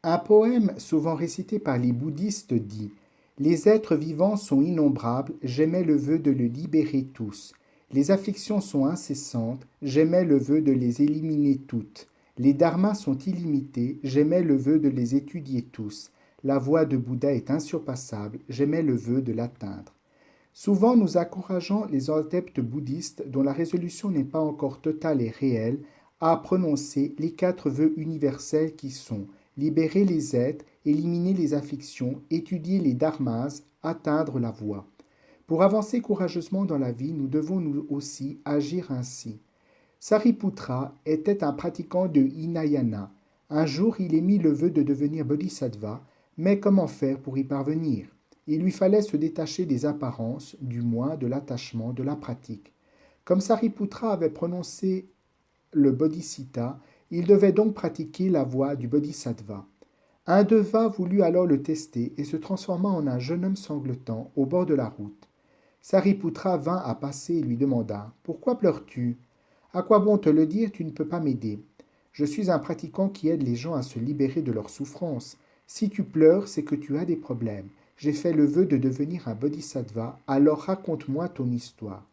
Un poème souvent récité par les bouddhistes dit: Les êtres vivants sont innombrables, j'émets le vœu de les libérer tous. Les afflictions sont incessantes, j'émets le vœu de les éliminer toutes. Les dharmas sont illimités, j'émets le vœu de les étudier tous. La voie de Bouddha est insurpassable, j'émets le vœu de l'atteindre. Souvent, nous encourageons les adeptes bouddhistes dont la résolution n'est pas encore totale et réelle à prononcer les 4 vœux universels qui sont libérer les êtres, éliminer les afflictions, étudier les dharmas, atteindre la voie. Pour avancer courageusement dans la vie, nous devons nous aussi agir ainsi. Sariputra était un pratiquant de Hinayana. Un jour, il émit le vœu de devenir bodhisattva, mais comment faire pour y parvenir? Il lui fallait se détacher des apparences, du moi, de l'attachement, de la pratique. Comme Sariputra avait prononcé le bodhisattva, il devait donc pratiquer la voie du bodhisattva. Un deva voulut alors le tester et se transforma en un jeune homme sanglotant au bord de la route. Sariputra vint à passer et lui demanda: Pourquoi pleures-tu? À quoi bon te le dire, tu ne peux pas m'aider. Je suis un pratiquant qui aide les gens à se libérer de leurs souffrances. Si tu pleures, c'est que tu as des problèmes. J'ai fait le vœu de devenir un bodhisattva, alors raconte-moi ton histoire.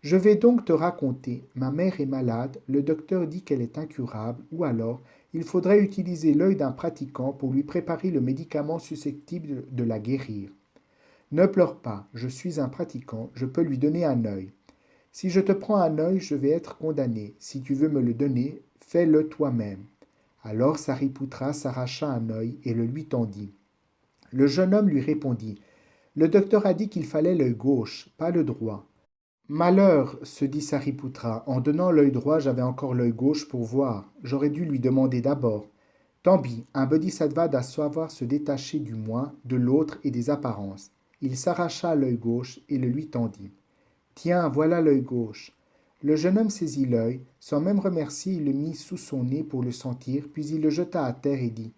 Je vais donc te raconter. Ma mère est malade, le docteur dit qu'elle est incurable, ou alors il faudrait utiliser l'œil d'un pratiquant pour lui préparer le médicament susceptible de la guérir. Ne pleure pas, je suis un pratiquant, je peux lui donner un œil. Si je te prends un œil, je vais être condamné. Si tu veux me le donner, fais-le toi-même. Alors Sariputra s'arracha un œil et le lui tendit. Le jeune homme lui répondit: Le docteur a dit qu'il fallait l'œil gauche, pas le droit. Malheur, se dit Sariputra, en donnant l'œil droit, j'avais encore l'œil gauche pour voir. J'aurais dû lui demander d'abord. Tant pis, un bodhisattva doit savoir se détacher du moi, de l'autre et des apparences. Il s'arracha l'œil gauche et le lui tendit. Tiens, voilà l'œil gauche. Le jeune homme saisit l'œil, sans même remercier, il le mit sous son nez pour le sentir, puis il le jeta à terre et dit: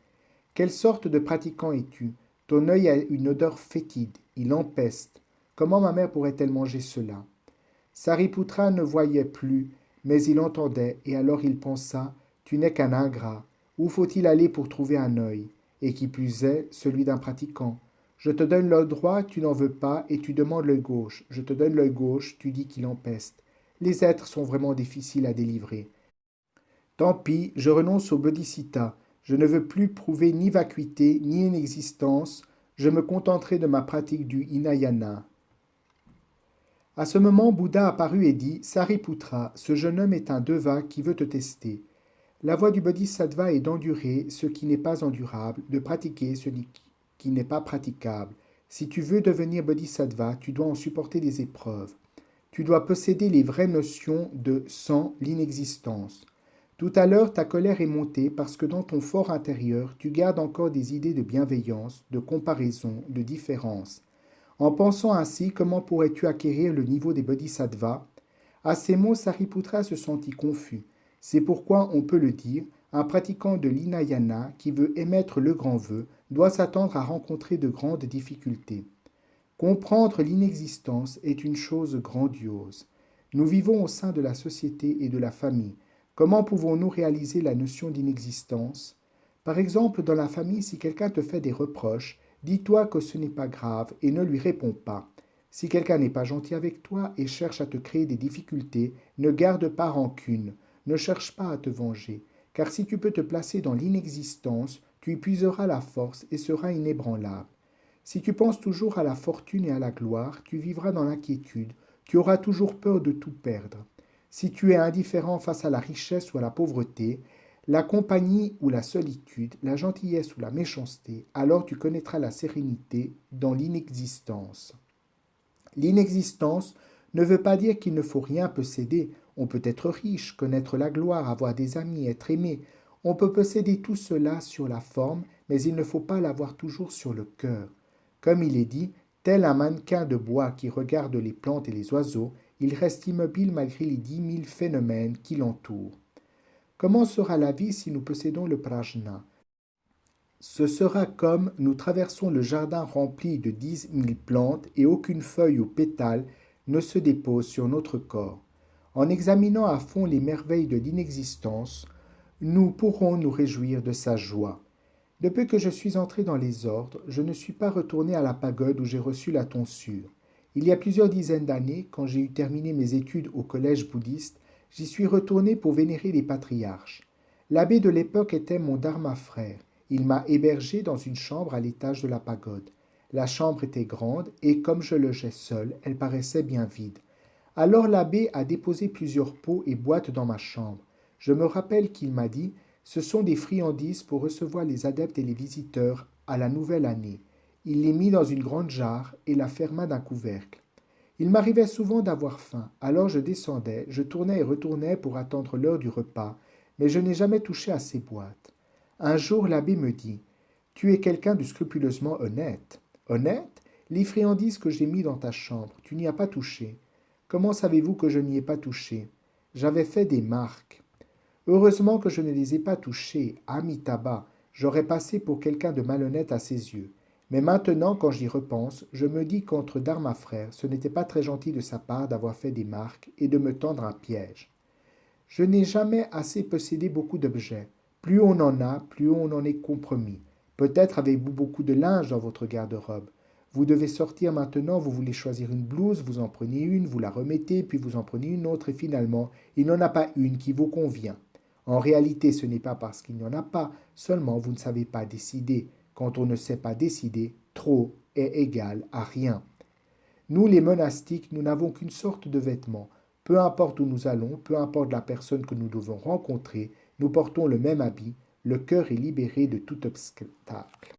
Quelle sorte de pratiquant es-tu? Ton œil a une odeur fétide, il empeste. Comment ma mère pourrait-elle manger cela? Sariputra ne voyait plus, mais il entendait, et alors il pensa: Tu n'es qu'un ingrat. Où faut-il aller pour trouver un œil? Et qui plus est, celui d'un pratiquant. Je te donne l'œil droit, tu n'en veux pas, et tu demandes l'œil gauche. Je te donne l'œil gauche, tu dis qu'il empeste. Les êtres sont vraiment difficiles à délivrer. Tant pis, je renonce au bodhisattva. Je ne veux plus prouver ni vacuité, ni inexistence. Je me contenterai de ma pratique du Hinayana. À ce moment, Bouddha apparut et dit: Sariputra, ce jeune homme est un deva qui veut te tester. La voie du bodhisattva est d'endurer ce qui n'est pas endurable, de pratiquer ce qui n'est pas praticable. Si tu veux devenir bodhisattva, tu dois en supporter des épreuves. Tu dois posséder les vraies notions de sans l'inexistence. Tout à l'heure, ta colère est montée parce que dans ton fort intérieur, tu gardes encore des idées de bienveillance, de comparaison, de différence. En pensant ainsi, comment pourrais-tu acquérir le niveau des bodhisattvas? À ces mots, Sariputra se sentit confus. C'est pourquoi on peut le dire, un pratiquant de l'Hinayana qui veut émettre le grand vœu doit s'attendre à rencontrer de grandes difficultés. Comprendre l'inexistence est une chose grandiose. Nous vivons au sein de la société et de la famille. Comment pouvons-nous réaliser la notion d'inexistence? Par exemple, dans la famille, si quelqu'un te fait des reproches, dis-toi que ce n'est pas grave et ne lui réponds pas. Si quelqu'un n'est pas gentil avec toi et cherche à te créer des difficultés, ne garde pas rancune, ne cherche pas à te venger, car si tu peux te placer dans l'inexistence, tu y puiseras la force et seras inébranlable. Si tu penses toujours à la fortune et à la gloire, tu vivras dans l'inquiétude, tu auras toujours peur de tout perdre. Si tu es indifférent face à la richesse ou à la pauvreté, la compagnie ou la solitude, la gentillesse ou la méchanceté, alors tu connaîtras la sérénité dans l'inexistence. L'inexistence ne veut pas dire qu'il ne faut rien posséder. On peut être riche, connaître la gloire, avoir des amis, être aimé. On peut posséder tout cela sur la forme, mais il ne faut pas l'avoir toujours sur le cœur. Comme il est dit, tel un mannequin de bois qui regarde les plantes et les oiseaux, il reste immobile malgré les 10 000 phénomènes qui l'entourent. Comment sera la vie si nous possédons le prajna? Ce sera comme nous traversons le jardin rempli de 10 000 plantes et aucune feuille ou pétale ne se dépose sur notre corps. En examinant à fond les merveilles de l'inexistence, nous pourrons nous réjouir de sa joie. Depuis que je suis entré dans les ordres, je ne suis pas retourné à la pagode où j'ai reçu la tonsure. Il y a plusieurs dizaines d'années, quand j'ai eu terminé mes études au collège bouddhiste, j'y suis retourné pour vénérer les patriarches. L'abbé de l'époque était mon dharma frère. Il m'a hébergé dans une chambre à l'étage de la pagode. La chambre était grande et comme je logeais seul, elle paraissait bien vide. Alors l'abbé a déposé plusieurs pots et boîtes dans ma chambre. Je me rappelle qu'il m'a dit: ce sont des friandises pour recevoir les adeptes et les visiteurs à la nouvelle année. Il les mit dans une grande jarre et la ferma d'un couvercle. Il m'arrivait souvent d'avoir faim, alors je descendais, je tournais et retournais pour attendre l'heure du repas, mais je n'ai jamais touché à ces boîtes. Un jour l'abbé me dit: tu es quelqu'un de scrupuleusement honnête. Honnête? Les friandises que j'ai mis dans ta chambre, tu n'y as pas touché. Comment savez-vous que je n'y ai pas touché? J'avais fait des marques. Heureusement que je ne les ai pas touchées, Amitabha, j'aurais passé pour quelqu'un de malhonnête à ses yeux. Mais maintenant, quand j'y repense, je me dis qu'entre Dharma frères, ce n'était pas très gentil de sa part d'avoir fait des marques et de me tendre un piège. Je n'ai jamais assez possédé beaucoup d'objets. Plus on en a, plus on en est compromis. Peut-être avez-vous beaucoup de linge dans votre garde-robe. Vous devez sortir maintenant, vous voulez choisir une blouse, vous en prenez une, vous la remettez, puis vous en prenez une autre, et finalement, il n'y en a pas une qui vous convient. En réalité, ce n'est pas parce qu'il n'y en a pas, seulement vous ne savez pas décider. Quand on ne sait pas décider, trop est égal à rien. Nous, les monastiques, nous n'avons qu'une sorte de vêtement. Peu importe où nous allons, peu importe la personne que nous devons rencontrer, nous portons le même habit, le cœur est libéré de tout obstacle.